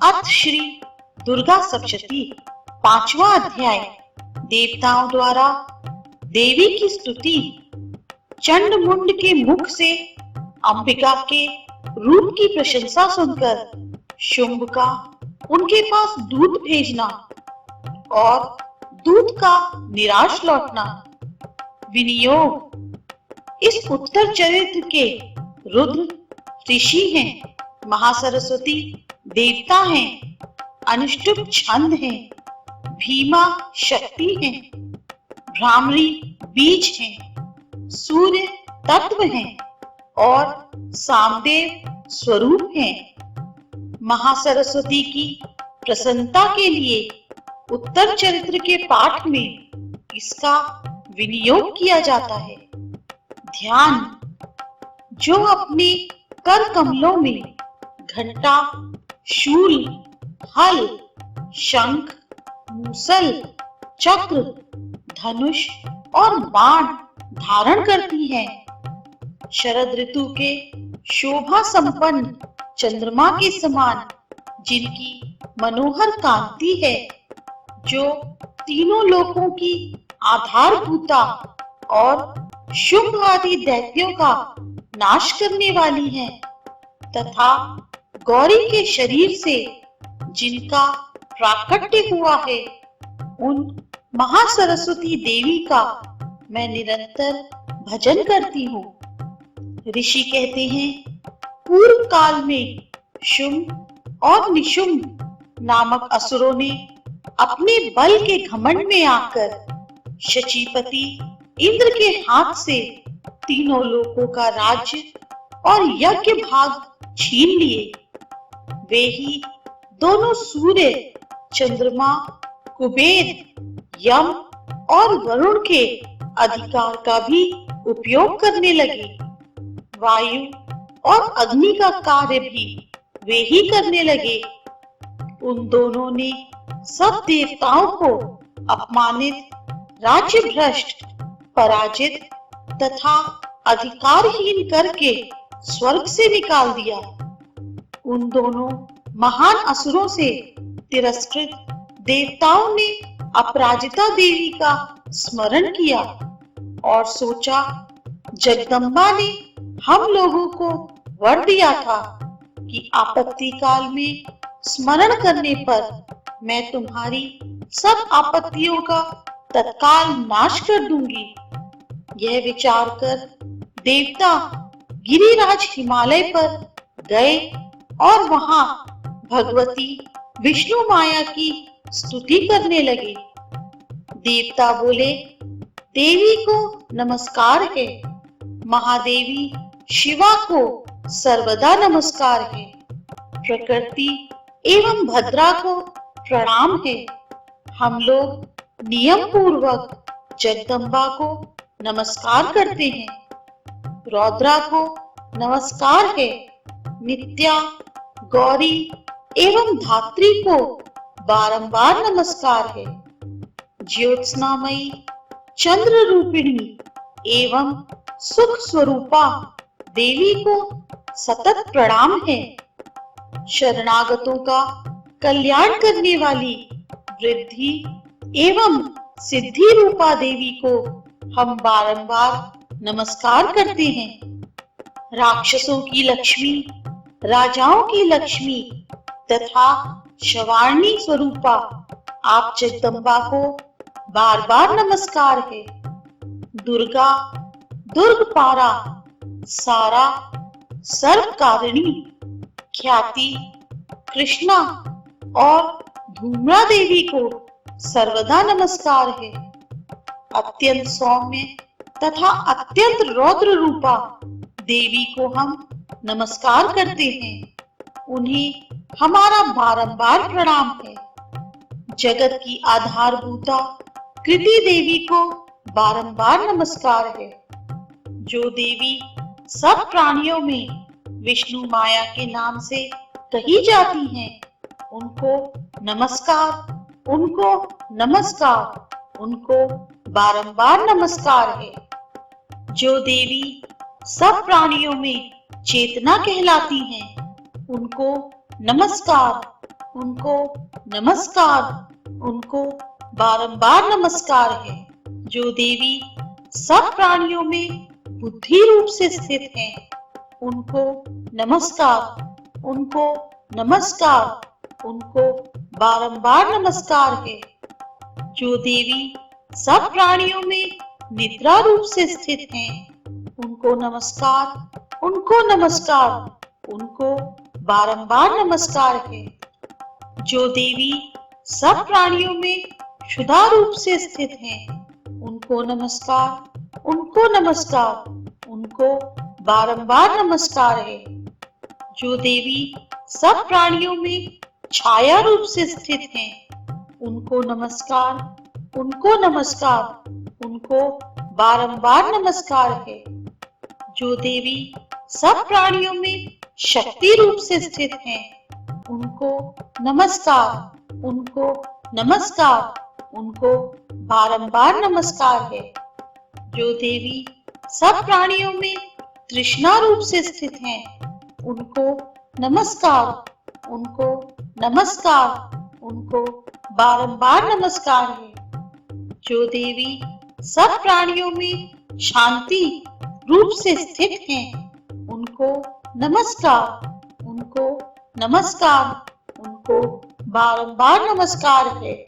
अथ श्री दुर्गा सप्तशती 5वां अध्याय। देवताओं द्वारा देवी की स्तुति। चंड मुंड के मुख से अंबिका के रूप की प्रशंसा सुनकर शुंभ का उनके पास दूत भेजना और दूत का निराश लौटना। विनियोग। इस उत्तर चरित्र के रुद्र ऋषि हैं, महासरस्वती देवता हैं, अनुष्टुप छंद हैं, भीमा शक्ति हैं, भ्रामरी बीज हैं, सूर्य तत्व हैं और सामदेव स्वरूप हैं। महासरस्वती की प्रसन्नता के लिए उत्तर चरित्र के पाठ में इसका विनियोग किया जाता है। ध्यान। जो अपने कर कमलों में घंटा, शूल, हल, शंख, मूसल, चक्र, धनुष और बाण धारण करती हैं। शरद ऋतु के शोभा संपन्न चंद्रमा के समान जिनकी मनोहर कांति है, जो तीनों लोकों की आधारभूता और शुंभ आदि दैत्यों का नाश करने वाली है, तथा गौरी के शरीर से जिनका प्राकट्य हुआ है, उन महासरस्वती देवी का मैं निरंतर भजन करती हूँ। ऋषि कहते हैं, पूर्व काल में शुंभ और निशुंभ नामक असुरों ने अपने बल के घमंड में आकर शचीपति इंद्र के हाथ से तीनों लोकों का राज्य और यज्ञ भाग छीन लिए। वे ही दोनों सूर्य, चंद्रमा, कुबेर, यम और वरुण के अधिकार का भी उपयोग करने लगे। वायु और अग्नि का कार्य भी वे ही करने लगे। उन दोनों ने सब देवताओं को अपमानित, राज्य भ्रष्ट, पराजित तथा अधिकारहीन करके स्वर्ग से निकाल दिया। उन दोनों महान असुरों से तिरस्कृत देवताओं ने अपराजिता देवी का स्मरण किया और सोचा, जगदम्बा ने हम लोगों को वर दिया था कि आपत्ति काल में स्मरण करने पर मैं तुम्हारी सब आपत्तियों का तत्काल नाश कर दूंगी। यह विचार कर देवता गिरिराज हिमालय पर गए और वहां भगवती विष्णु माया की स्तुति करने लगे। देवता बोले, देवी को नमस्कार है, महादेवी शिवा को सर्वदा नमस्कार है, प्रकृति एवं भद्रा को प्रणाम है। हम लोग नियम पूर्वक जगदम्बा को नमस्कार करते हैं। रौद्रा को नमस्कार है, नित्या, गौरी एवं धात्री को बारंबार नमस्कार है। ज्योत्सनामयी, चंद्र रूपिणी एवं सुख स्वरूपा देवी को सतत प्रणाम है। शरणागतों का कल्याण करने वाली वृद्धि एवं सिद्धि रूपा देवी को हम बारंबार नमस्कार करते हैं। राक्षसों की लक्ष्मी, राजाओं की लक्ष्मी तथा शवारणी स्वरूपा आप जगदम्बा को बार बार नमस्कार है। दुर्गा, दुर्गपारा, सारा, सर्वकारिणी, ख्याति, कृष्णा और धूम्रा देवी को सर्वदा नमस्कार है। अत्यंत सौम्य तथा अत्यंत रौद्र रूपा देवी को हम नमस्कार करते हैं। उन्हें हमारा बारंबार प्रणाम है। जगत की आधारभूता कृति देवी को बारंबार नमस्कार है। जो देवी सब प्राणियों में विष्णु माया के नाम से कही जाती हैं, उनको नमस्कार, उनको नमस्कार, उनको बारंबार नमस्कार है। जो देवी सब प्राणियों में चेतना कहलाती हैं, उनको नमस्कार, उनको नमस्कार, उनको बारंबार नमस्कार है। जो देवी सब प्राणियों में बुद्धि रूप से स्थित हैं, उनको नमस्कार, उनको नमस्कार, उनको बारंबार नमस्कार है। जो देवी सब प्राणियों में निद्रा रूप से स्थित हैं, उनको नमस्कार, उनको नमस्कार, उनको बारंबार नमस्कार है। जो देवी सब प्राणियों में क्षुधा रूप से स्थित हैं, उनको नमस्कार, उनको नमस्कार, उनको बारंबार नमस्कार है। जो देवी सब प्राणियों में छाया रूप से स्थित हैं, उनको नमस्कार, उनको नमस्कार, उनको बारंबार नमस्कार है। जो देवी सब प्राणियों में शक्ति रूप से स्थित हैं, उनको नमस्कार, उनको नमस्कार, उनको बारंबार नमस्कार है। जो देवी सब प्राणियों में तृष्णा रूप से स्थित हैं, उनको नमस्कार, उनको नमस्कार, उनको बारंबार नमस्कार है। जो देवी सब प्राणियों में शांति रूप से स्थित हैं, उनको नमस्कार, उनको नमस्कार, उनको बारंबार नमस्कार है।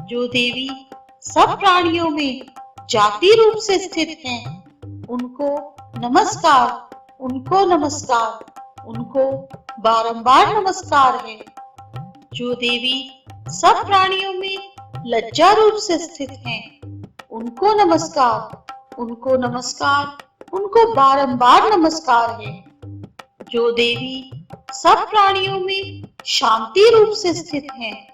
जो देवी सब प्राणियों में जाति रूप से स्थित हैं, उनको नमस्कार, उनको नमस्कार, उनको बारंबार नमस्कार है। जो देवी सब प्राणियों में लज्जा रूप से स्थित हैं, उनको नमस्कार, उनको नमस्कार, उनको बारंबार नमस्कार है। जो देवी सब प्राणियों में शांति रूप से स्थित हैं,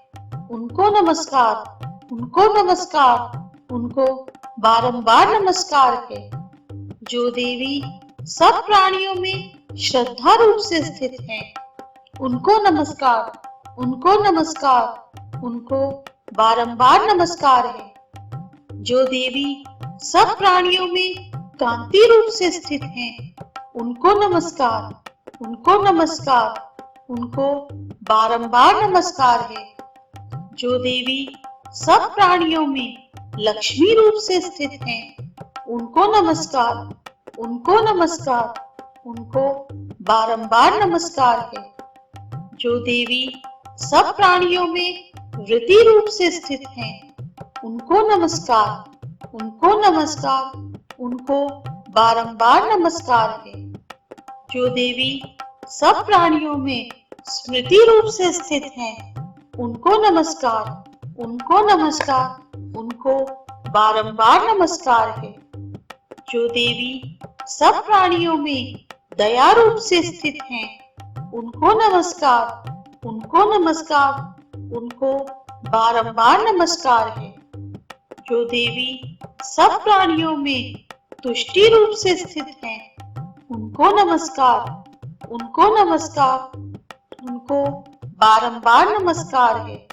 उनको नमस्कार, उनको नमस्कार, उनको बारंबार नमस्कार है। जो देवी सब प्राणियों में श्रद्धा रूप से स्थित हैं, उनको नमस्कार, उनको नमस्कार, उनको बारंबार नमस्कार है। जो देवी सब प्राणियों में कांति रूप से स्थित हैं, उनको नमस्कार, उनको नमस्कार, उनको बारंबार नमस्कार है। जो देवी सब प्राणियों में लक्ष्मी रूप से स्थित हैं, उनको नमस्कार, उनको नमस्कार, उनको बारंबार नमस्कार है। जो देवी सब प्राणियों में वृत्ति रूप से स्थित हैं, उनको नमस्कार, उनको नमस्कार, उनको बारंबार नमस्कार है। जो देवी सब प्राणियों में स्मृति रूप से स्थित हैं, उनको नमस्कार, उनको नमस्कार, उनको बारंबार नमस्कार है। जो देवी सब प्राणियों में दया रूप से स्थित हैं, उनको नमस्कार, उनको नमस्कार, उनको बारंबार नमस्कार है। जो देवी सब प्राणियों में तुष्टि रूप से स्थित हैं, उनको नमस्कार, उनको नमस्कार, उनको बारंबार नमस्कार है।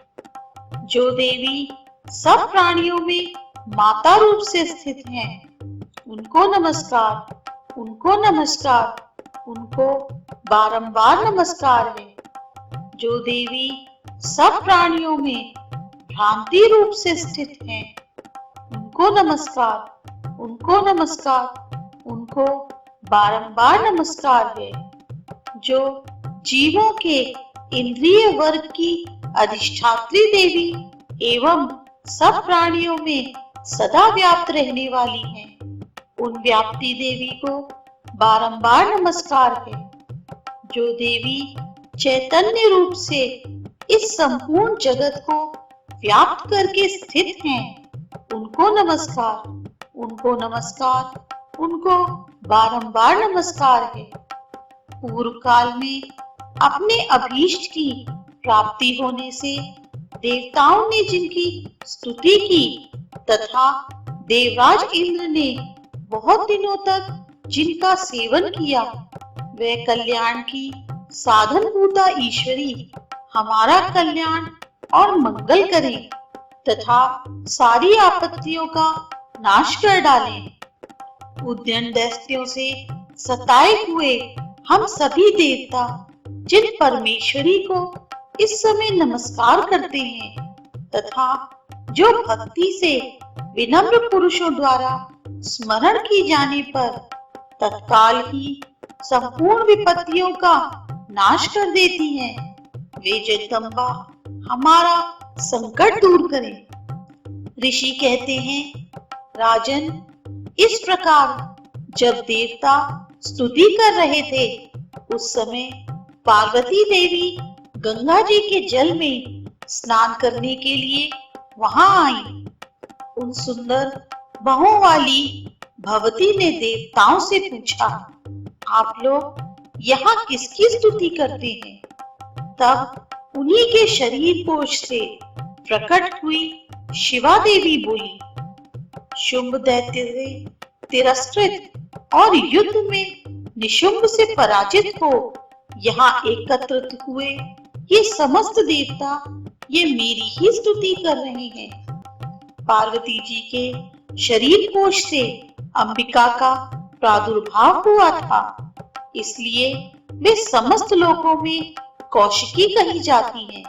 जो देवी सब प्राणियों में माता रूप से स्थित हैं, उनको नमस्कार, उनको नमस्कार, उनको बारंबार नमस्कार है। जो देवी सब प्राणियों में भ्रांति रूप से स्थित हैं, उनको नमस्कार, उनको नमस्कार, उनको बारंबार नमस्कार है। जो जीवों के इंद्रिय वर्ग की अधिष्ठात्री देवी एवं सब प्राणियों में सदा व्याप्त रहने वाली हैं, उन व्याप्ति देवी को बारंबार नमस्कार है। जो देवी चैतन्य रूप से इस संपूर्ण जगत को व्याप्त करके स्थित हैं, उनको नमस्कार, उनको नमस्कार, उनको बारंबार नमस्कार है। पूर्व काल में अपने अभीष्ट की प्राप्ति होने से देवताओं ने जिनकी स्तुति की तथा देवराज इंद्र ने बहुत दिनों तक जिनका सेवन किया, वे कल्याण की साधनभूता ईश्वरी हमारा कल्याण और मंगल करें तथा सारी आपत्तियों का नाश कर डालें। उद्यन दैत्यों से सताए हुए हम सभी देवता जिन परमेश्वरी को इस समय नमस्कार करते हैं तथा जो भक्ति से विनम्र पुरुषों द्वारा स्मरण की जाने पर तत्काल ही संपूर्ण विपत्तियों का नाश कर देती हैं, वे जगदम्बा हमारा संकट दूर करें। ऋषि कहते हैं, राजन, इस प्रकार जब देवता स्तुति कर रहे थे उस समय पार्वती देवी गंगा जी के जल में स्नान करने के लिए वहां आई। उन सुंदर बाहों वाली भवती ने देवताओं से पूछा, आप लोग यहाँ किसकी स्तुति करते हैं? तब उन्हीं के शरीर कोश से प्रकट हुई शिवा देवी बोली, शुंभ दैत्य से तिरस्कृत और युद्ध में निशुंभ से पराजित हो यहाँ एकत्रित हुए ये समस्त देवता ये मेरी ही स्तुति कर रहे हैं। पार्वती जी के शरीर कोश से अंबिका का प्रादुर्भाव हुआ था, इसलिए वे समस्त लोकों में कौशिकी कही जाती हैं।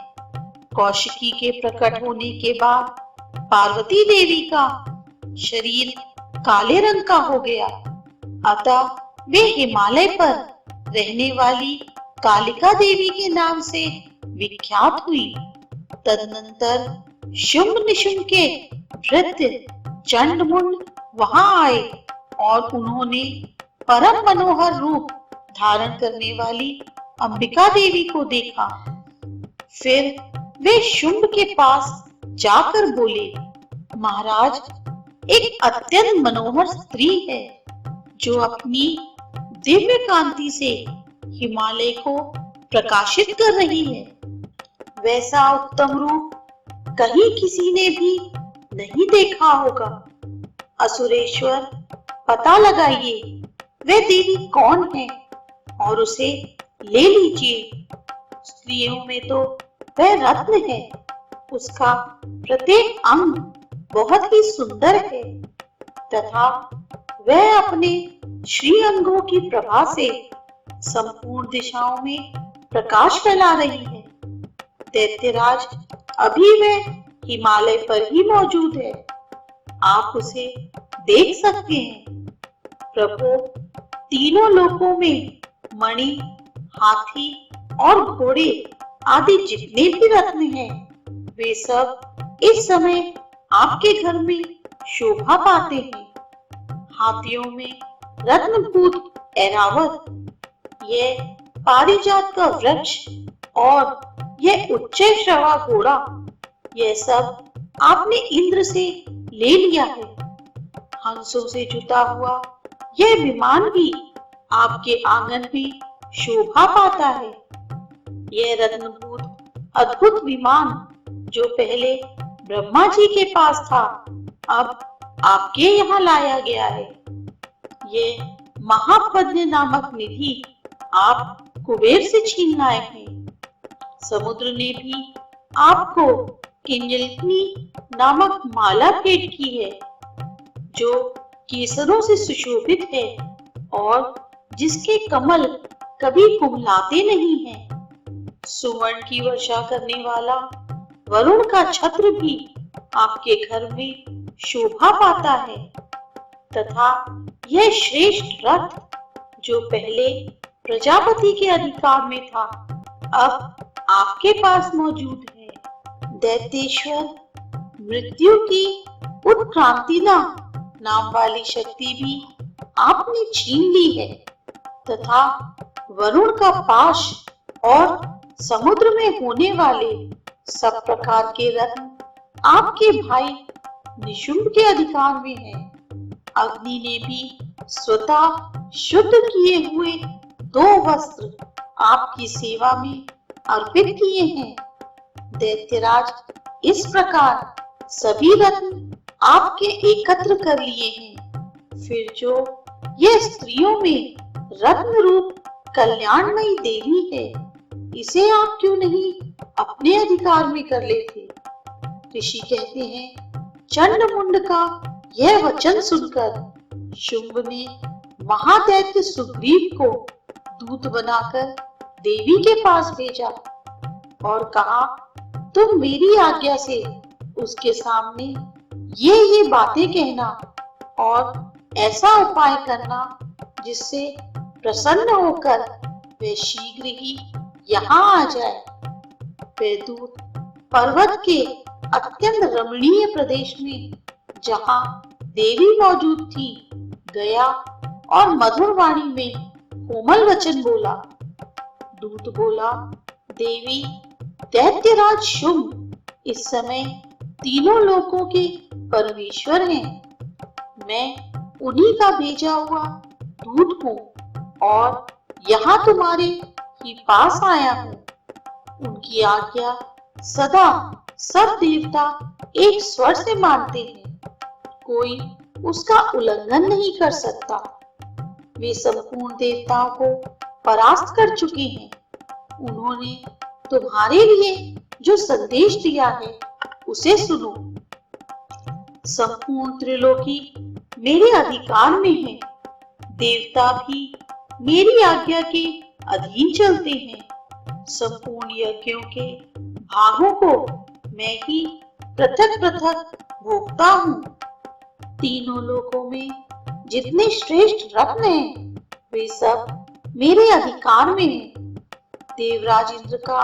कौशिकी के प्रकट होने के बाद पार्वती देवी का शरीर काले रंग का हो गया, अतः वे हिमालय पर रहने वाली कालिका देवी के नाम से विख्यात हुई। तदनंतर शुंभ निशुंभ के भृत्य चंडमुंड वहां आए और उन्होंने परम मनोहर रूप धारण करने वाली अंबिका देवी को देखा। फिर वे शुंभ के पास जाकर बोले, महाराज, एक अत्यंत मनोहर स्त्री है जो अपनी दिव्य कांति से हिमालय को प्रकाशित कर रही है। वैसा उत्तम रूप कहीं किसी ने भी नहीं देखा होगा। असुरेश्वर, पता लगाइए वह देवी कौन है और उसे ले लीजिए। स्त्रियों में तो वह रत्न है, उसका प्रत्येक अंग बहुत ही सुंदर है तथा वह अपने श्री अंगों की प्रभा से संपूर्ण दिशाओं में प्रकाश फैला रही है। दैत्यराज, अभी वह हिमालय पर ही मौजूद है, आप उसे देख सकते हैं। प्रभु, तीनों लोकों में मणि, हाथी और घोड़े आदि जितने भी रत्न हैं, वे सब इस समय आपके घर में शोभा पाते हैं। हाथियों में रत्नभूत ऐरावत, यह पारिजात का वृक्ष और यह उच्च श्रवा घोड़ा, यह सब आपने इंद्र से ले लिया है। हंसों से जुटा हुआ यह विमान भी आपके आंगन में शोभा पाता है। यह रत्नभूत अद्भुत विमान जो पहले ब्रह्मा जी के पास था, अब आपके यहाँ लाया गया है। यह महापद्म नामक निधि आप कुबेर से छीन लाए हैं। समुद्र ने भी आपको किंजलनी नामक माला भेंट की है जो केसरों से सुशोभित है और जिसके कमल कभी कुम्हलाते नहीं हैं। सुवर्ण की वर्षा करने वाला वरुण का छत्र भी आपके घर में शोभा पाता है तथा यह श्रेष्ठ रथ जो पहले प्रजापति के अधिकार में था, अब आपके पास मौजूद है। दैत्येश्वर, मृत्यु की उत्क्रांतिना नाम वाली शक्ति भी आपने छीन ली है तथा वरुण का पाश और समुद्र में होने वाले सब प्रकार के रत्न आपके भाई निशुंभ के अधिकार में है। अग्नि ने भी स्वतः शुद्ध किए हुए 2 वस्त्र आपकी सेवा में अर्पित किए हैं। दैत्यराज, इस प्रकार सभी रत्न आपके एकत्र कर लिए हैं। फिर जो यह स्त्रियों में रत्न रूप कल्याणमयी देवी है, इसे आप क्यों नहीं अपने अधिकार में कर लेते? ऋषि कहते हैं, चंडमुंड का यह वचन सुनकर शुंभ ने महादैत्य सुग्रीव को दूत बनाकर देवी के पास भेजा और कहा, तुम मेरी आज्ञा से उसके सामने ये बातें कहना और ऐसा उपाय करना जिससे प्रसन्न होकर वे शीघ्र ही यहाँ आ जाए। वे दूत पर्वत के अत्यंत रमणीय प्रदेश में जहाँ देवी मौजूद थी गया और मधुर वाणी में कोमल वचन बोला। दूत बोला, देवी, दैत्यराज शुंभ इस समय तीनों लोकों के परमेश्वर हैं। मैं उन्हीं का भेजा हुआ दूत हूँ और यहाँ तुम्हारे ही पास आया हूँ। उनकी आज्ञा सदा सब देवता एक स्वर से मानते हैं, कोई उसका उल्लंघन नहीं कर सकता। वे संपूर्ण देवताओं को परास्त कर चुके हैं। उन्होंने तुम्हारे लिए जो संदेश दिया है उसे सुनो। संपूर्ण त्रिलोकी मेरे अधिकार में है। देवता भी मेरी आज्ञा के अधीन चलते हैं। संपूर्ण यज्ञों के भागों को मैं ही पृथक पृथक भोगता हूँ। तीनों लोकों में जितने श्रेष्ठ रत्न हैं वे सब मेरे अधिकार में हैं। देवराज इंद्र का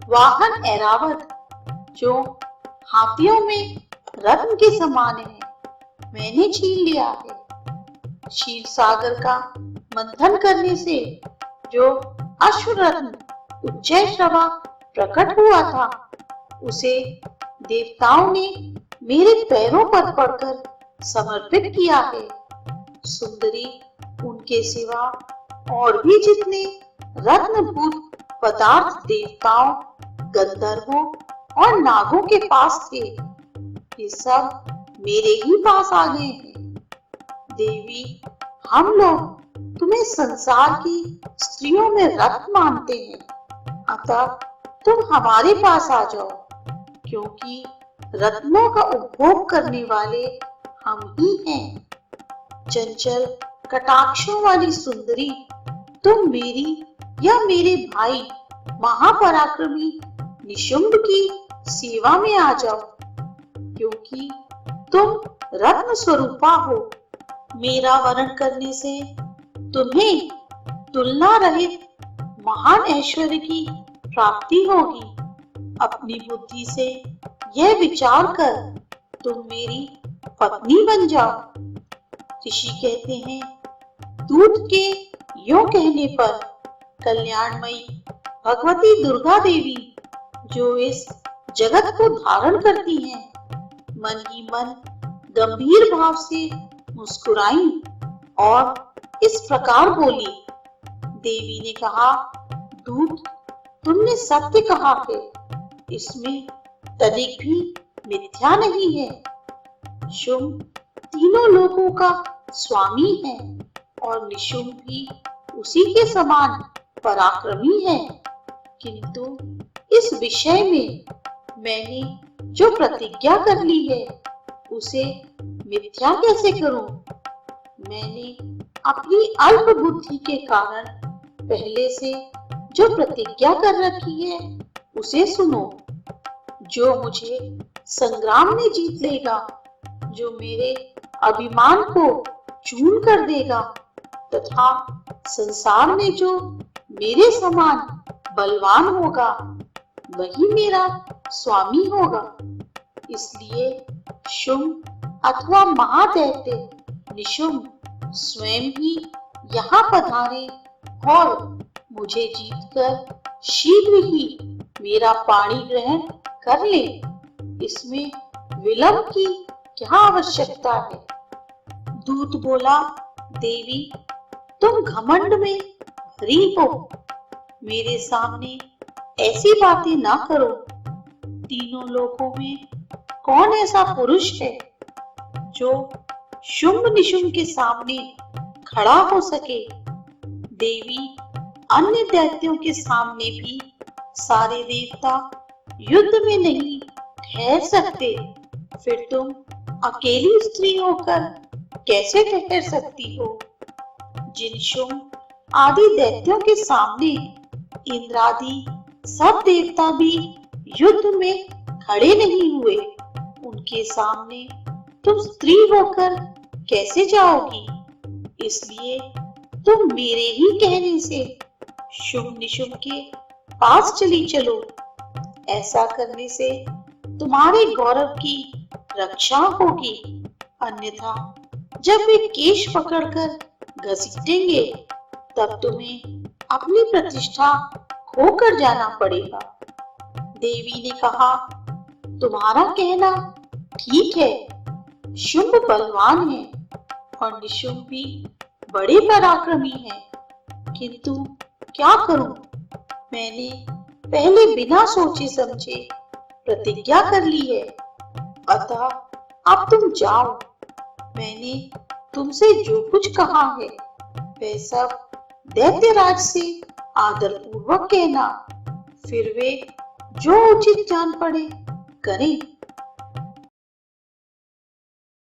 वाहन ऐरावत जो हाथियों में रत्न के समान है मैंने छीन लिया है। क्षीर सागर का मंथन करने से जो अश्व रत्न उच्चैश्रवा प्रकट हुआ था उसे देवताओं ने मेरे पैरों पर पड़कर समर्पित किया है। सुंदरी, उनके सिवा और भी जितने रत्नभूत पदार्थ देवताओं, गंधर्वों और नागों के पास थे ये सब मेरे ही पास आ गए हैं। देवी, हम लोग तुम्हें संसार की स्त्रियों में रत्न मानते हैं, अतः तुम हमारे पास आ जाओ, क्योंकि रत्नों का उपभोग करने वाले हम ही हैं। चंचल कटाक्षों वाली सुंदरी, तुम मेरी या मेरे भाई महापराक्रमी निशुंभ की सेवा में आ जाओ, क्योंकि तुम रत्न स्वरूपा हो। मेरा वरण करने से तुम्हें तुलना रहित महान ऐश्वर्य की प्राप्ति होगी। अपनी बुद्धि से यह विचार कर तुम मेरी पत्नी बन जाओ। ऋषि कहते हैं, दूत के यों कहने पर कल्याणमयी भगवती दुर्गा देवी जो इस जगत को धारण करती हैं, मन ही मन गंभीर भाव से मुस्कुराई और इस प्रकार बोली। देवी ने कहा, दूत, तुमने सत्य कहा है, इसमें तनिक भी मिथ्या नहीं है। शुंभ तीनों लोगों का स्वामी है और निशुंभ भी उसी के समान पराक्रमी है, किंतु इस विषय में मैंने जो प्रतिज्ञा कर ली है उसे मिथ्या कैसे करूं? मैंने अपनी अल्प बुद्धि के कारण पहले से जो प्रतिज्ञा कर रखी है उसे सुनो। जो मुझे संग्राम में जीत लेगा, जो मेरे अभिमान को चूर कर देगा तथा संसार में जो मेरे समान बलवान होगा वही मेरा स्वामी होगा। इसलिए शुंभ अथवा महादैत्य निशुंभ स्वयं ही यहाँ पधारे और मुझे जीतकर शीघ्र ही मेरा पाणी ग्रहण कर ले। इसमें विलंब की क्या आवश्यकता है? दूत बोला, देवी, तुम घमंड में भरी हो, मेरे सामने ऐसी बातें ना करो। तीनों लोकों में कौन ऐसा पुरुष है जो शुंभ निशुंभ के सामने खड़ा हो सके? देवी, अन्य दैत्यों के सामने भी सारे देवता युद्ध में नहीं ठहर सकते, फिर तुम अकेली स्त्री होकर कैसे ठहर सकती हो? जिन शुंभ आदि दैत्यों के सामने इंद्र आदि सब देवता भी युद्ध में खड़े नहीं हुए। उनके सामने तुम स्त्री होकर कैसे जाओगी? इसलिए तुम मेरे ही कहने से शुंभ निशुंभ के पास चली चलो। ऐसा करने से तुम्हारे गौरव की रक्षा होगी, अन्यथा जब वे केश पकड़कर घसीटेंगे तब तुम्हें अपनी प्रतिष्ठा खोकर जाना पड़ेगा। देवी ने कहा, तुम्हारा कहना ठीक है। शुंभ बलवान है और निशुंभ भी बड़े पराक्रमी हैं, किंतु क्या करूं? मैंने पहले बिना सोचे समझे प्रतिज्ञा कर ली है। अतः अब तुम जाओ। मैंने तुमसे जो कुछ कहा है वह सब दैत्यराज से आदर पूर्वक कहना, फिर वे जो उचित जान पड़े करें।